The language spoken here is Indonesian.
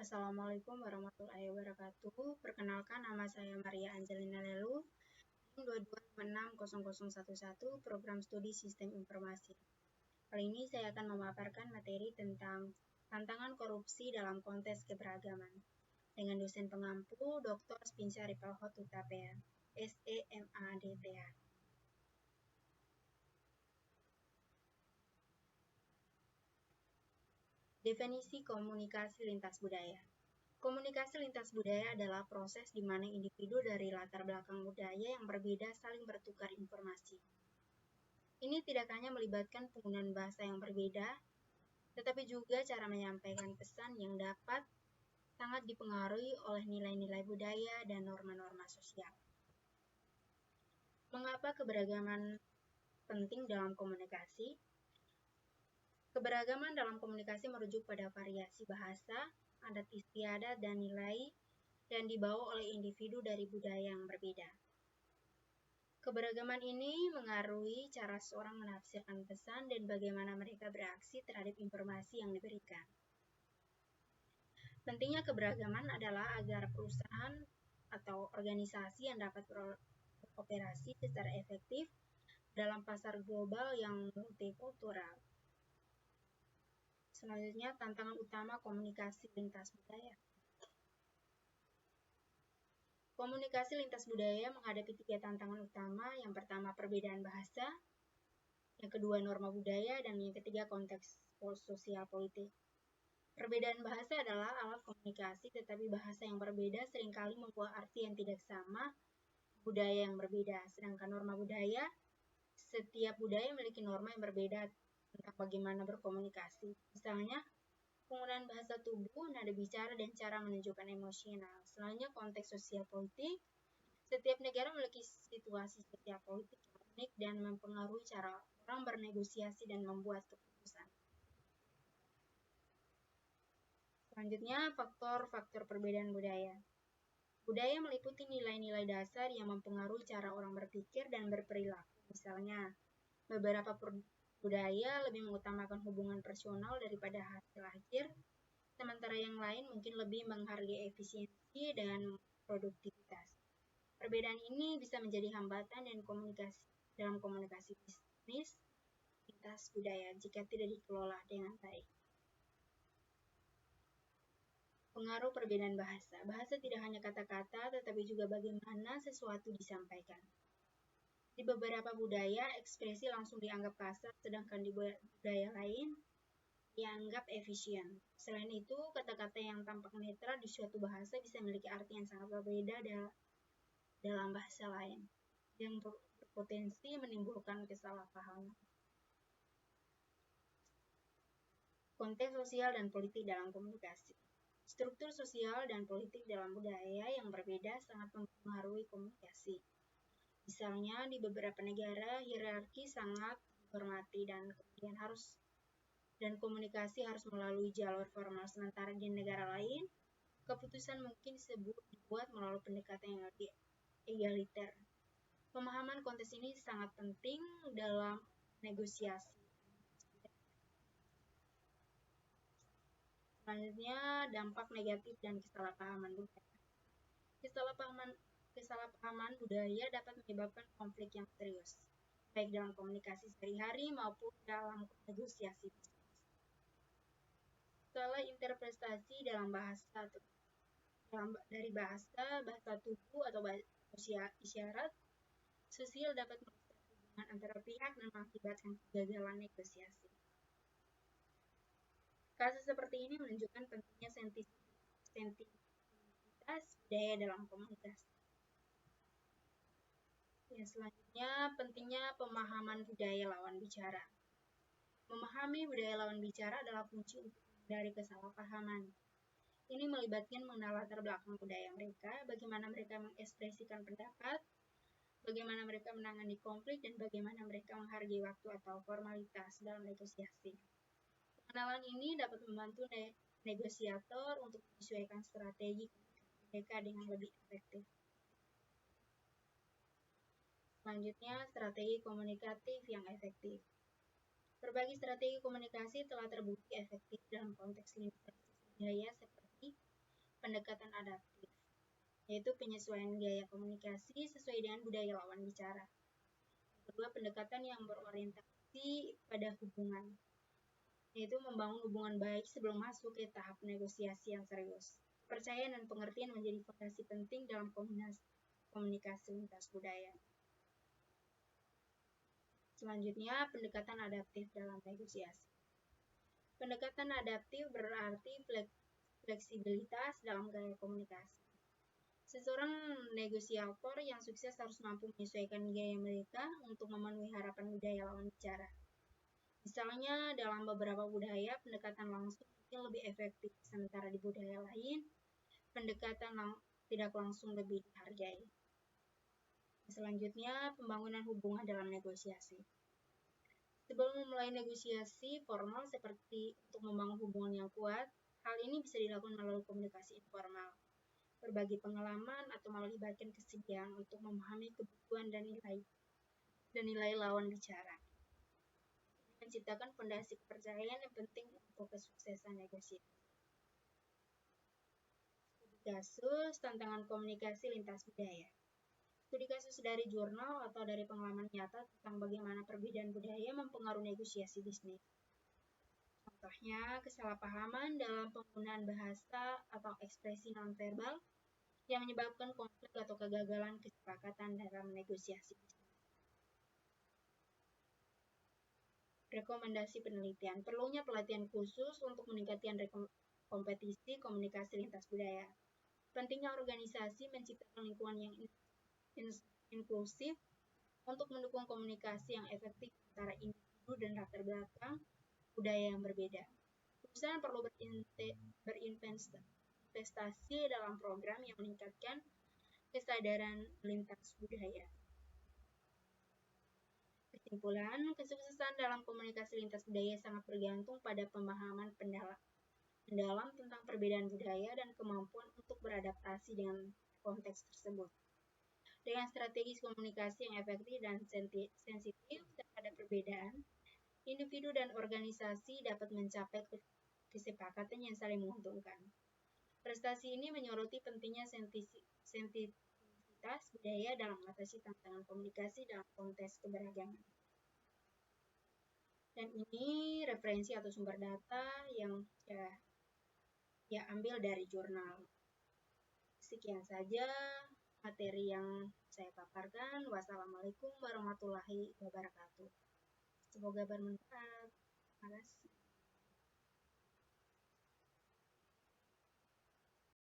Assalamualaikum warahmatullahi wabarakatuh. Perkenalkan, nama saya Maria Angelina Lelu, NIM 22560011, Program Studi Sistem Informasi. Kali ini saya akan memaparkan materi tentang tantangan korupsi dalam konteks keberagaman dengan dosen pengampu Dr. Spinca Ripalhot Utapea, SEMADTA. Definisi komunikasi lintas budaya. Komunikasi lintas budaya adalah proses di mana individu dari latar belakang budaya yang berbeda saling bertukar informasi. Ini tidak hanya melibatkan penggunaan bahasa yang berbeda, tetapi juga cara menyampaikan pesan yang dapat sangat dipengaruhi oleh nilai-nilai budaya dan norma-norma sosial. Mengapa keberagaman penting dalam komunikasi? Keberagaman dalam komunikasi merujuk pada variasi bahasa, adat istiadat, dan nilai yang dibawa oleh individu dari budaya yang berbeda. Keberagaman ini mengaruhi cara seorang menafsirkan pesan dan bagaimana mereka bereaksi terhadap informasi yang diberikan. Pentingnya keberagaman adalah agar perusahaan atau organisasi yang dapat beroperasi secara efektif dalam pasar global yang multikultural. Selanjutnya, tantangan utama komunikasi lintas budaya. Komunikasi lintas budaya menghadapi 3 tantangan utama. Yang pertama, perbedaan bahasa. Yang kedua, norma budaya. Dan yang ketiga, konteks sosial politik. Perbedaan bahasa adalah alat komunikasi, tetapi bahasa yang berbeda seringkali membawa arti yang tidak sama, budaya yang berbeda. Sedangkan norma budaya, setiap budaya memiliki norma yang berbeda tentang bagaimana berkomunikasi. Misalnya, penggunaan bahasa tubuh, nada bicara, dan cara menunjukkan emosional. Selanjutnya, konteks sosial politik. Setiap negara memiliki situasi sosial politik yang unik dan mempengaruhi cara orang bernegosiasi dan membuat keputusan. Selanjutnya, faktor-faktor perbedaan budaya. Budaya meliputi nilai-nilai dasar yang mempengaruhi cara orang berpikir dan berperilaku. Misalnya, beberapa budaya lebih mengutamakan hubungan personal daripada hasil akhir, sementara yang lain mungkin lebih menghargai efisiensi dan produktivitas. Perbedaan ini bisa menjadi hambatan dan dalam komunikasi bisnis lintas budaya jika tidak dikelola dengan baik. Pengaruh perbedaan bahasa. Bahasa tidak hanya kata-kata, tetapi juga bagaimana sesuatu disampaikan. Di beberapa budaya, ekspresi langsung dianggap kasar, sedangkan di budaya lain dianggap efisien. Selain itu, kata-kata yang tampak netral di suatu bahasa bisa memiliki arti yang sangat berbeda dalam bahasa lain, yang berpotensi menimbulkan kesalahpahaman. Konteks sosial dan politik dalam komunikasi. Struktur sosial dan politik dalam budaya yang berbeda sangat mempengaruhi komunikasi. Misalnya, di beberapa negara, hierarki sangat dihormati dan komunikasi harus melalui jalur formal, sementara di negara lain, keputusan mungkin dibuat melalui pendekatan yang lebih egaliter. Pemahaman konteks ini sangat penting dalam negosiasi. Selanjutnya, dampak negatif dan kesalahpahaman budaya. Kesalahpahaman budaya dapat menyebabkan konflik yang serius, baik dalam komunikasi sehari-hari maupun dalam negosiasi bisnis. Salah interpretasi dalam bahasa dari bahasa tubuh atau isyarat sosial dapat merusak hubungan antara pihak dan mengakibatkan kegagalan negosiasi. Kasus seperti ini menunjukkan pentingnya sensitivitas budaya dalam komunikasi. Selanjutnya, pentingnya pemahaman budaya lawan bicara. Memahami budaya lawan bicara adalah kunci untuk menghindari kesalahpahaman. Ini melibatkan mengenal latar belakang budaya mereka, bagaimana mereka mengekspresikan pendapat, bagaimana mereka menangani konflik, dan bagaimana mereka menghargai waktu atau formalitas dalam negosiasi. Pengenalan ini dapat membantu negosiator untuk menyesuaikan strategi mereka dengan lebih efektif. Selanjutnya, strategi komunikatif yang efektif. Berbagai strategi komunikasi telah terbukti efektif dalam konteks lintas budaya seperti pendekatan adaptif, yaitu penyesuaian gaya komunikasi sesuai dengan budaya lawan bicara. Kedua, pendekatan yang berorientasi pada hubungan, yaitu membangun hubungan baik sebelum masuk ke tahap negosiasi yang serius. Kepercayaan dan pengertian menjadi fondasi penting dalam komunikasi lintas budaya. Selanjutnya, pendekatan adaptif dalam negosiasi. Pendekatan adaptif berarti fleksibilitas dalam gaya komunikasi. Seseorang negosiator yang sukses harus mampu menyesuaikan gaya mereka untuk memenuhi harapan budaya lawan bicara. Misalnya, dalam beberapa budaya, pendekatan langsung mungkin lebih efektif, sementara di budaya lain, pendekatan tidak langsung lebih dihargai. Selanjutnya, pembangunan hubungan dalam negosiasi. Sebelum memulai negosiasi formal seperti untuk membangun hubungan yang kuat, hal ini bisa dilakukan melalui komunikasi informal, berbagi pengalaman, atau melibatkan kesediaan untuk memahami kebutuhan dan nilai lawan bicara. Menciptakan fondasi kepercayaan yang penting untuk kesuksesan negosiasi. Studi kasus tantangan komunikasi lintas budaya. Studi kasus dari jurnal atau dari pengalaman nyata tentang bagaimana perbedaan budaya mempengaruhi negosiasi bisnis. Contohnya, kesalahpahaman dalam penggunaan bahasa atau ekspresi nonverbal yang menyebabkan konflik atau kegagalan kesepakatan dalam negosiasi bisnis. Rekomendasi penelitian. Perlunya pelatihan khusus untuk meningkatkan kompetisi komunikasi lintas budaya. Pentingnya organisasi menciptakan lingkungan yang inklusif untuk mendukung komunikasi yang efektif antara individu dan latar belakang budaya yang berbeda. Perusahaan perlu berinvestasi dalam program yang meningkatkan kesadaran lintas budaya. Kesimpulan, kesuksesan dalam komunikasi lintas budaya sangat bergantung pada pemahaman mendalam tentang perbedaan budaya dan kemampuan untuk beradaptasi dengan konteks tersebut. Dengan strategi komunikasi yang efektif dan sensitif terhadap perbedaan, individu dan organisasi dapat mencapai kesepakatan yang saling menguntungkan. Prestasi ini menyoroti pentingnya sensitivitas budaya dalam mengatasi tantangan komunikasi dalam konteks keberagaman. Dan ini referensi atau sumber data yang ambil dari jurnal. Sekian saja materi yang saya paparkan. Wassalamualaikum warahmatullahi wabarakatuh. Semoga bermanfaat. Terima kasih.